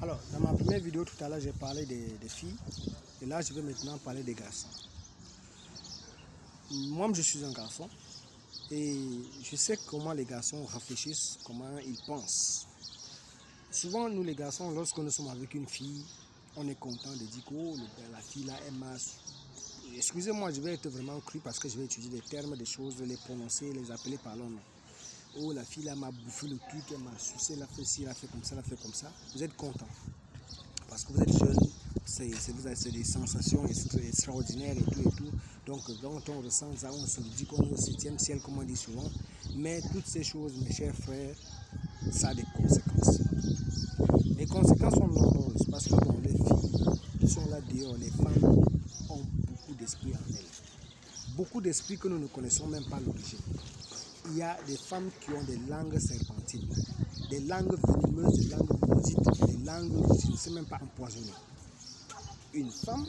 Alors, dans ma première vidéo tout à l'heure, j'ai parlé des filles. Et là, je vais maintenant parler des garçons. Moi, je suis un garçon. Et je sais comment les garçons réfléchissent, comment ils pensent. Souvent, nous les garçons, lorsque nous sommes avec une fille, on est content de dire que oh, la fille là, elle m'a... Excusez-moi, je vais être vraiment cru parce que je vais étudier des termes, des choses, les prononcer, les appeler par leur nom. Oh, la fille là m'a bouffé le truc, elle m'a sucé, elle a fait ci, elle a fait comme ça, elle a fait comme ça. Vous êtes content. Parce que vous êtes jeune, c'est des sensations extraordinaires et tout. Donc, quand on ressent ça, on se dit qu'on est au 7e ciel, comme on dit souvent. Mais toutes ces choses, mes chers frères, ça a des conséquences. Les conséquences sont nombreuses parce que bon, les filles qui sont là dehors, les femmes ont beaucoup d'esprit en elles. Beaucoup d'esprit que nous ne connaissons même pas l'origine. Il y a des femmes qui ont des langues serpentines, des langues venimeuses, des langues maudites, des langues, je ne sais même pas, empoisonnées. Une femme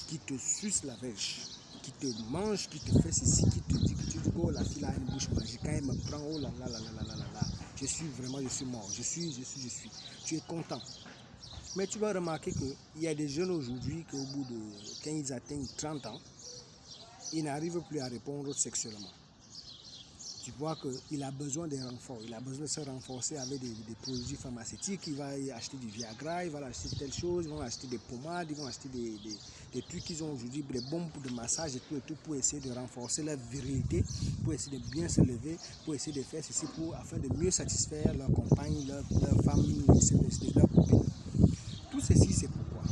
qui te suce la verge, qui te mange, qui te fait ceci, qui te dit que tu dis oh la fille a une bouche magique, quand elle me prend, oh là là là là là là là, je suis mort, je suis. Tu es content. Mais tu vas remarquer qu'il y a des jeunes aujourd'hui qu'au bout de, quand ils atteignent 30 ans, ils n'arrivent plus à répondre sexuellement. Tu vois qu'il a besoin de renforts, il a besoin de se renforcer avec des produits pharmaceutiques, il va acheter du Viagra, il va acheter telle chose, ils vont acheter des pommades, ils vont acheter des trucs qu'ils ont aujourd'hui, des bombes de massage et tout pour essayer de renforcer leur virilité, pour essayer de bien se lever, pour essayer de faire ceci afin de mieux satisfaire leur compagne, leur femme, leur copine. Tout ceci c'est pourquoi?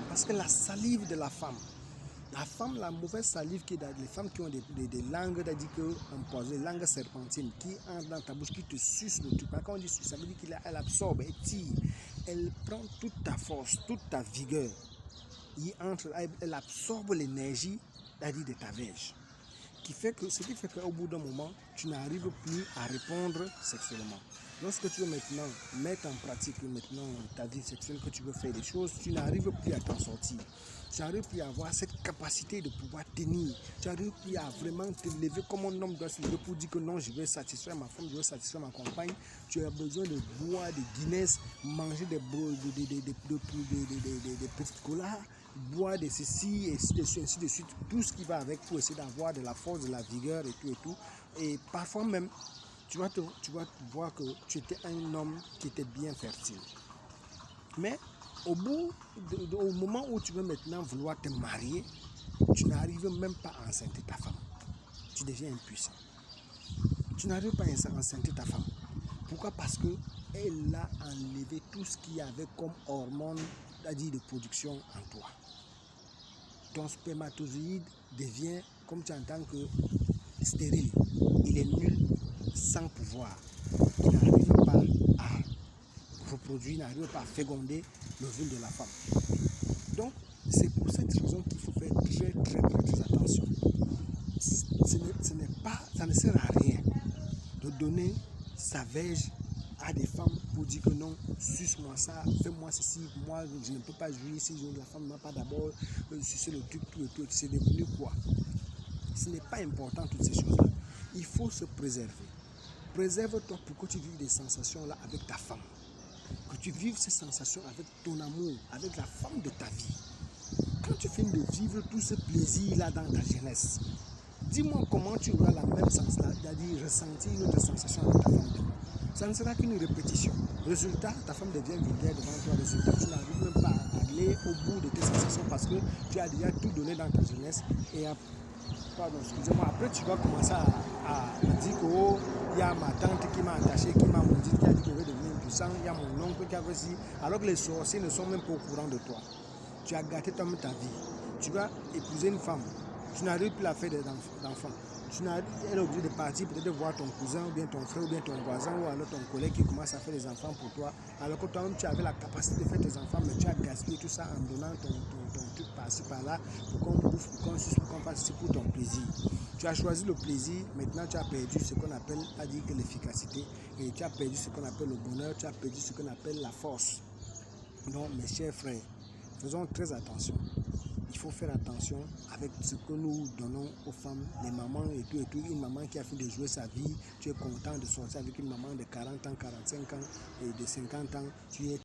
Parce que la salive de la femme, la mauvaise salive qui est dans les femmes qui ont des langues empoisonnées, des langues serpentines qui entrent dans ta bouche, qui te sucent le truc. Quand on dit suce, ça veut dire qu'elle absorbe, elle tire, elle prend toute ta force, toute ta vigueur. Elle absorbe l'énergie de ta verge. Ce qui fait qu'au bout d'un moment, tu n'arrives plus à répondre sexuellement. Lorsque tu veux maintenant mettre en pratique ta vie sexuelle, que tu veux faire des choses, tu n'arrives plus à t'en sortir. Tu n'arrives plus à avoir cette capacité de pouvoir tenir. Tu n'arrives plus à vraiment te lever comme un homme doit se lever pour dire que non, je veux satisfaire ma femme, je veux satisfaire ma compagne. Tu as besoin de boire des Guinness, manger des petits colas, boire de ceci, et ainsi de suite, tout ce qui va avec pour essayer d'avoir de la force, de la vigueur et tout. Et parfois même, tu vas voir que tu étais un homme qui était bien fertile. Mais au moment où tu veux maintenant vouloir te marier, tu n'arrives même pas à enceinte ta femme. Tu deviens impuissant. Tu n'arrives pas à enceinte ta femme. Pourquoi? Parce qu'elle a enlevé tout ce qu'il y avait comme hormone, c'est-à-dire de production en toi. Ton spermatozoïde devient, comme tu entends, que stérile. Il est nul, sans pouvoir. Il n'arrive pas à reproduire, il n'arrive pas à féconder l'ovule de la femme. Donc, c'est pour cette raison qu'il faut faire très attention. Ça ne sert à rien de donner sa verge à des femmes pour dire que non, suce-moi ça, fais-moi ceci, moi je ne peux pas jouir si la femme n'a pas d'abord sucé le truc, tout, c'est devenu quoi? Ce n'est pas important toutes ces choses-là. Il faut se préserver. Préserve-toi pour que tu vives des sensations-là avec ta femme. Que tu vives ces sensations avec ton amour, avec la femme de ta vie. Quand tu finis de vivre tout ce plaisir-là dans ta jeunesse, dis-moi comment tu auras la même sensation, c'est-à-dire ressentir une autre sensation avec ta femme demain. Ça ne sera qu'une répétition. Résultat, ta femme devient vulgaire devant toi. Résultat, tu n'arrives même pas à aller au bout de tes sensations parce que tu as déjà tout donné dans ta jeunesse. Et après tu vas commencer à dire que oh, il y a ma tante qui m'a attaché, qui m'a maudit, qui a dit que je vais devenir impuissant, il y a mon oncle qui a fait ci, alors que les sorciers ne sont même pas au courant de toi. Tu as gâté toi-même ta vie. Tu vas épouser une femme, tu n'arrives plus à faire d'enfants. Elle est obligée de partir, peut-être de voir ton cousin, ou bien ton frère, ou bien ton voisin, ou alors ton collègue qui commence à faire des enfants pour toi, alors que toi-même tu avais la capacité de faire tes enfants, mais tu as gaspillé tout ça en donnant ton truc par-ci par-là, pour qu'on bouffe, pour qu'on suce, pour qu'on fasse, c'est pour ton plaisir. Tu as choisi le plaisir, maintenant tu as perdu ce qu'on appelle, l'efficacité, et tu as perdu ce qu'on appelle le bonheur, tu as perdu ce qu'on appelle la force. Donc mes chers frères, faisons très attention. Il faut faire attention avec ce que nous donnons aux femmes, les mamans et tout. Une maman qui a fait de jouer sa vie, tu es content de sortir avec une maman de 40 ans, 45 ans et de 50 ans, tu es